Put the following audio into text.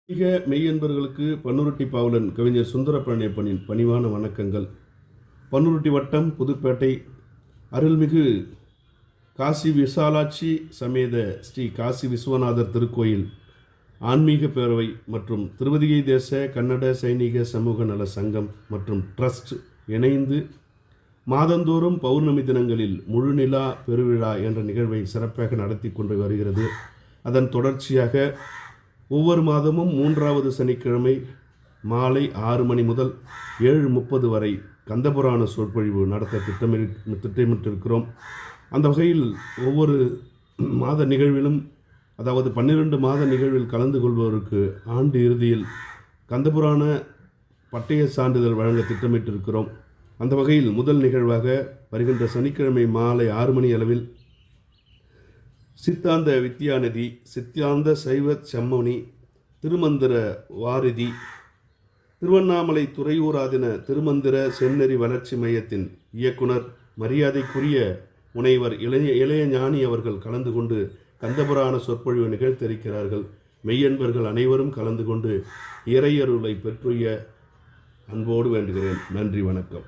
மிக மெய்யன்பர்களுக்கு பன்னுருட்டி பாவலன் கவிஞர் சுந்தரபாண்டியப்பனின் பணிவான வணக்கங்கள். பன்னுருட்டி வட்டம் புதுப்பேட்டை அருள்மிகு காசி விசாலாட்சி சமேத ஸ்ரீ காசி விஸ்வநாதர் திருக்கோயில் ஆன்மீக பேரவை மற்றும் திருவதிகை தேச கன்னட சைனிக சமூக நல சங்கம் மற்றும் ட்ரஸ்ட் இணைந்து மாதந்தோறும் பௌர்ணமி தினங்களில் முழுநிலா பெருவிழா என்ற நிகழ்வை சிறப்பாக நடத்தி கொண்டு வருகிறது. அதன் தொடர்ச்சியாக ஒவ்வொரு மாதமும் 3வது சனிக்கிழமை மாலை 6 மணி முதல் 7:30 வரை கந்தபுராண சொற்பொழிவு நடத்த திட்டமிட்டிருக்கிறோம். அந்த வகையில் ஒவ்வொரு மாத நிகழ்விலும், அதாவது 12 மாத நிகழ்வில் கலந்து கொள்பவருக்கு ஆண்டு இறுதியில் கந்தபுராண பட்டய சான்றிதழ் வழங்க திட்டமிட்டிருக்கிறோம். அந்த வகையில் முதல் நிகழ்வாக வருகின்ற சனிக்கிழமை மாலை 6 மணி அளவில் சித்தாந்த வித்யாநிதி, சித்தாந்த சைவ செம்மணி, திருமந்திர வாரிதி, திருவண்ணாமலை துறையூராதின திருமந்திர செந்நெறி வளர்ச்சி மையத்தின் இயக்குனர் மரியாதைக்குரிய முனைவர் இளைய ஞானி அவர்கள் கலந்து கொண்டு கந்தபுராண சொற்பொழிவு நிகழ்த்திருக்கிறார்கள். மெய்யன்பர்கள் அனைவரும் கலந்து கொண்டு இறையருளை பெற்றுய அன்போடு வேண்டுகிறேன். நன்றி, வணக்கம்.